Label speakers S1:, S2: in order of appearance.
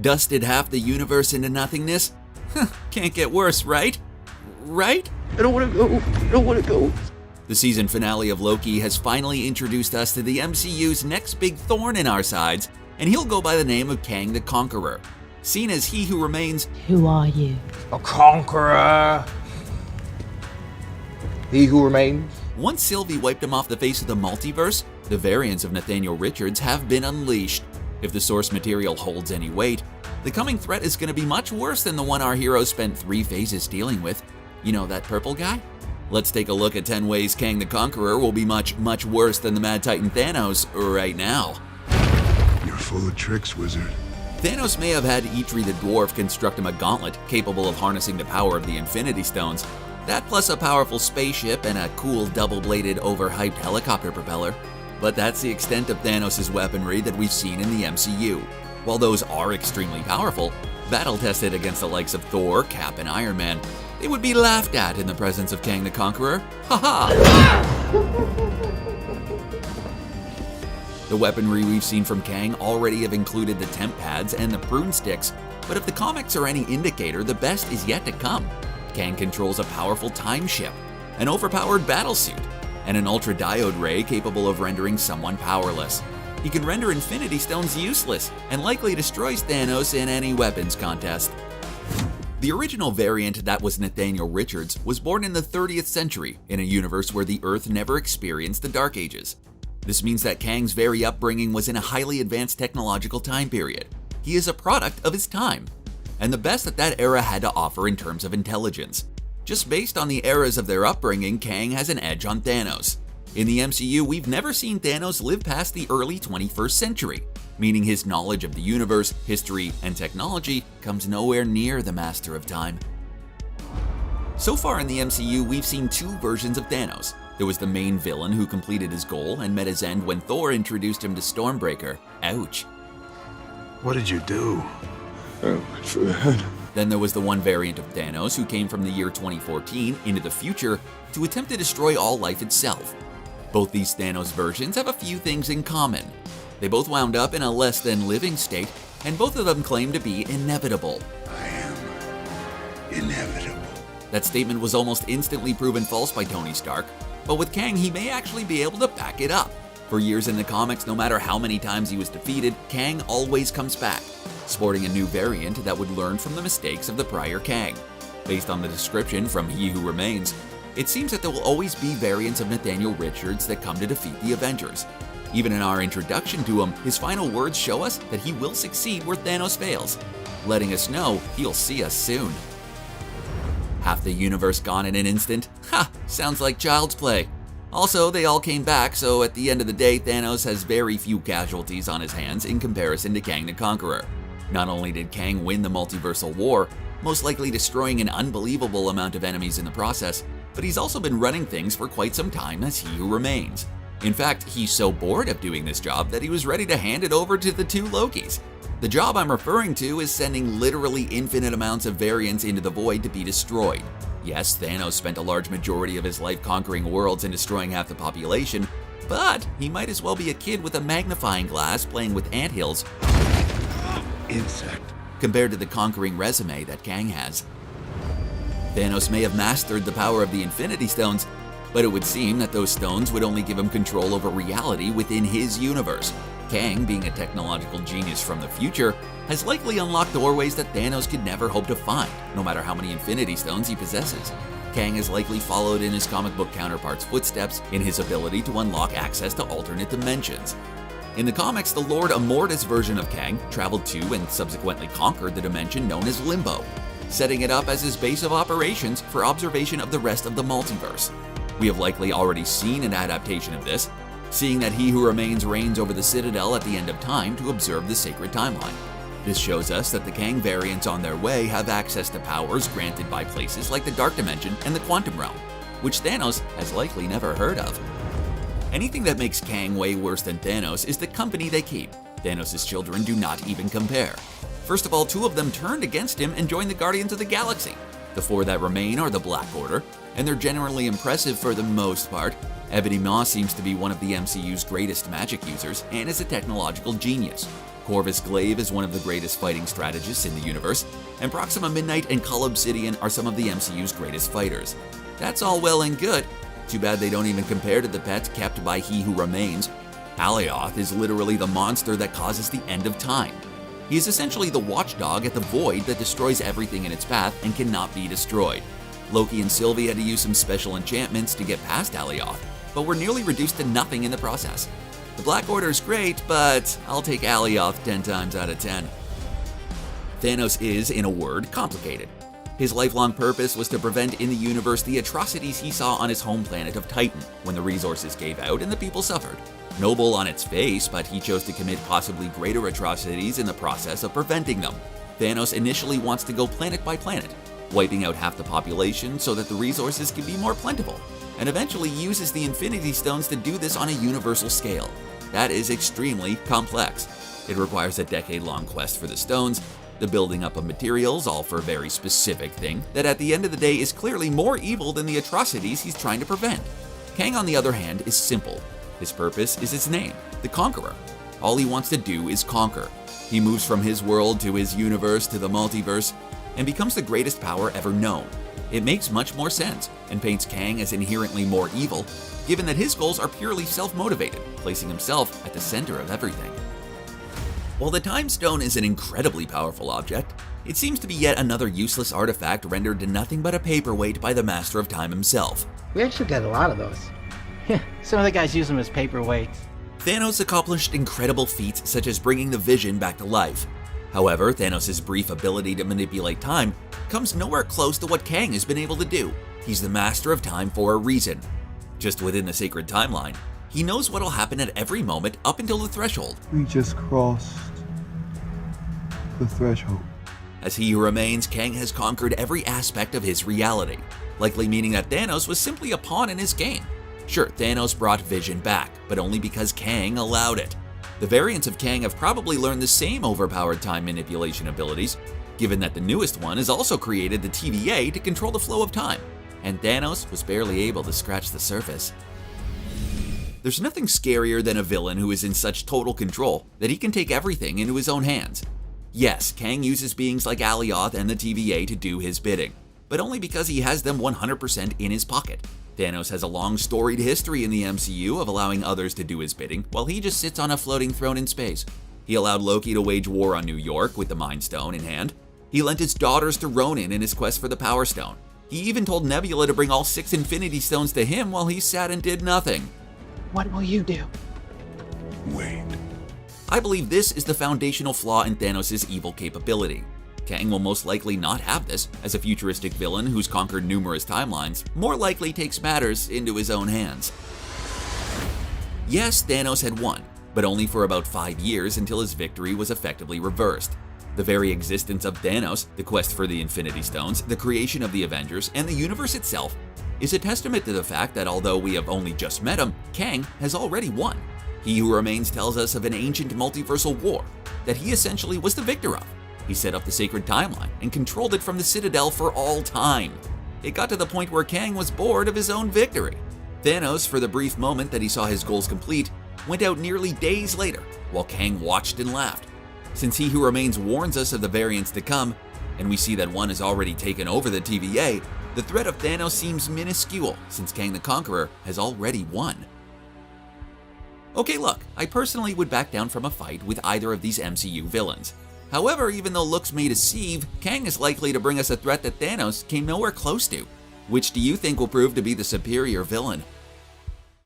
S1: Dusted half the universe into nothingness? Can't get worse, right? Right?
S2: I don't want to go. I don't want to go.
S1: The season finale of Loki has finally introduced us to the MCU's next big thorn in our sides, and he'll go by the name of Kang the Conqueror. Seen as he who remains,
S3: Who are you?
S2: A conqueror. He who remains.
S1: Once Sylvie wiped him off the face of the multiverse, the variants of Nathaniel Richards have been unleashed. If the source material holds any weight, the coming threat is going to be much worse than the one our hero spent 3 phases dealing with. You know, that purple guy? Let's take a look at 10 ways Kang the Conqueror will be much, much worse than the Mad Titan Thanos right now.
S4: You're full of tricks, wizard.
S1: Thanos may have had Eitri the Dwarf construct him a gauntlet capable of harnessing the power of the Infinity Stones. That plus a powerful spaceship and a cool double-bladed overhyped helicopter propeller. But that's the extent of Thanos' weaponry that we've seen in the MCU. While those are extremely powerful, battle-tested against the likes of Thor, Cap, and Iron Man, they would be laughed at in the presence of Kang the Conqueror. Haha! The weaponry we've seen from Kang already have included the temp pads and the prune sticks, but if the comics are any indicator, the best is yet to come. Kang controls a powerful time ship, an overpowered battlesuit, and an ultra-diode ray capable of rendering someone powerless. He can render Infinity Stones useless and likely destroys Thanos in any weapons contest. The original variant that was Nathaniel Richards was born in the 30th century in a universe where the Earth never experienced the Dark Ages. This means that Kang's very upbringing was in a highly advanced technological time period. He is a product of his time, and the best that era had to offer in terms of intelligence. Just based on the eras of their upbringing, Kang has an edge on Thanos. In the MCU, we've never seen Thanos live past the early 21st century, meaning his knowledge of the universe, history, and technology comes nowhere near the Master of Time. So far in the MCU, we've seen 2 versions of Thanos. There was the main villain who completed his goal and met his end when Thor introduced him to Stormbreaker. Ouch.
S4: What did you do?
S1: Then there was the one variant of Thanos who came from the year 2014 into the future to attempt to destroy all life itself. Both these Thanos versions have a few things in common. They both wound up in a less than living state, and both of them claim to be inevitable.
S4: I am inevitable.
S1: That statement was almost instantly proven false by Tony Stark, but with Kang he may actually be able to back it up. For years in the comics, no matter how many times he was defeated, Kang always comes back, sporting a new variant that would learn from the mistakes of the prior Kang. Based on the description from He Who Remains, it seems that there will always be variants of Nathaniel Richards that come to defeat the Avengers. Even in our introduction to him, his final words show us that he will succeed where Thanos fails, letting us know he'll see us soon. Half the universe gone in an instant? Ha! Sounds like child's play. Also, they all came back, so at the end of the day, Thanos has very few casualties on his hands in comparison to Kang the Conqueror. Not only did Kang win the multiversal war, most likely destroying an unbelievable amount of enemies in the process, but he's also been running things for quite some time as He Who Remains. In fact, he's so bored of doing this job that he was ready to hand it over to the 2 Lokis. The job I'm referring to is sending literally infinite amounts of variants into the void to be destroyed. Yes, Thanos spent a large majority of his life conquering worlds and destroying half the population, but he might as well be a kid with a magnifying glass playing with anthills
S4: Insect.
S1: compared to the conquering resume that Kang has. Thanos may have mastered the power of the Infinity Stones, but it would seem that those stones would only give him control over reality within his universe. Kang, being a technological genius from the future, has likely unlocked doorways that Thanos could never hope to find, no matter how many Infinity Stones he possesses. Kang has likely followed in his comic book counterpart's footsteps in his ability to unlock access to alternate dimensions. In the comics, the Lord Immortus version of Kang traveled to and subsequently conquered the dimension known as Limbo, setting it up as his base of operations for observation of the rest of the multiverse. We have likely already seen an adaptation of this, seeing that He Who Remains reigns over the Citadel at the end of time to observe the sacred timeline. This shows us that the Kang variants on their way have access to powers granted by places like the Dark Dimension and the Quantum Realm, which Thanos has likely never heard of. Anything that makes Kang way worse than Thanos is the company they keep. Thanos' children do not even compare. First of all, 2 of them turned against him and joined the Guardians of the Galaxy. The 4 that remain are the Black Order, and they're generally impressive for the most part. Ebony Maw seems to be one of the MCU's greatest magic users and is a technological genius. Corvus Glaive is one of the greatest fighting strategists in the universe, and Proxima Midnight and Cull Obsidian are some of the MCU's greatest fighters. That's all well and good. Too bad they don't even compare to the pet kept by He Who Remains. Alioth is literally the monster that causes the end of time. He is essentially the watchdog at the void that destroys everything in its path and cannot be destroyed. Loki and Sylvie had to use some special enchantments to get past Alioth, but were nearly reduced to nothing in the process. The Black Order's great, but I'll take Alioth 10 times out of 10. Thanos is, in a word, complicated. His lifelong purpose was to prevent in the universe the atrocities he saw on his home planet of Titan when the resources gave out and the people suffered. Noble on its face, but he chose to commit possibly greater atrocities in the process of preventing them. Thanos initially wants to go planet by planet, wiping out half the population so that the resources can be more plentiful, and eventually uses the Infinity Stones to do this on a universal scale. That is extremely complex. It requires a decade-long quest for the stones, the building up of materials, all for a very specific thing that at the end of the day is clearly more evil than the atrocities he's trying to prevent. Kang, on the other hand, is simple. His purpose is his name, the Conqueror. All he wants to do is conquer. He moves from his world to his universe to the multiverse and becomes the greatest power ever known. It makes much more sense and paints Kang as inherently more evil, given that his goals are purely self-motivated, placing himself at the center of everything. While the Time Stone is an incredibly powerful object, it seems to be yet another useless artifact rendered to nothing but a paperweight by the Master of Time himself.
S3: We actually got a lot of those. Some of the guys use them as paperweights.
S1: Thanos accomplished incredible feats such as bringing the Vision back to life. However, Thanos' brief ability to manipulate time comes nowhere close to what Kang has been able to do. He's the Master of Time for a reason. Just within the sacred timeline, he knows what'll happen at every moment up until the threshold.
S2: We just crossed the threshold.
S1: As He Who Remains, Kang has conquered every aspect of his reality, likely meaning that Thanos was simply a pawn in his game. Sure, Thanos brought Vision back, but only because Kang allowed it. The variants of Kang have probably learned the same overpowered time manipulation abilities, given that the newest one has also created the TVA to control the flow of time, and Thanos was barely able to scratch the surface. There's nothing scarier than a villain who is in such total control that he can take everything into his own hands. Yes, Kang uses beings like Alioth and the TVA to do his bidding, but only because he has them 100% in his pocket. Thanos has a long storied history in the MCU of allowing others to do his bidding while he just sits on a floating throne in space. He allowed Loki to wage war on New York with the Mind Stone in hand. He lent his daughters to Ronan in his quest for the Power Stone. He even told Nebula to bring all 6 Infinity Stones to him while he sat and did nothing.
S3: What will you do?
S4: Wait.
S1: I believe this is the foundational flaw in Thanos' evil capability. Kang will most likely not have this, as a futuristic villain who's conquered numerous timelines more likely takes matters into his own hands. Yes, Thanos had won, but only for about 5 years until his victory was effectively reversed. The very existence of Thanos, the quest for the Infinity Stones, the creation of the Avengers, and the universe itself is a testament to the fact that although we have only just met him, Kang has already won. He Who Remains tells us of an ancient multiversal war that he essentially was the victor of. He set up the sacred timeline and controlled it from the Citadel for all time. It got to the point where Kang was bored of his own victory. Thanos, for the brief moment that he saw his goals complete, went out nearly days later, while Kang watched and laughed. Since He Who Remains warns us of the variants to come, and we see that one has already taken over the TVA, the threat of Thanos seems minuscule since Kang the Conqueror has already won. Okay, look, I personally would back down from a fight with either of these MCU villains. However, even though looks may deceive, Kang is likely to bring us a threat that Thanos came nowhere close to. Which do you think will prove to be the superior villain?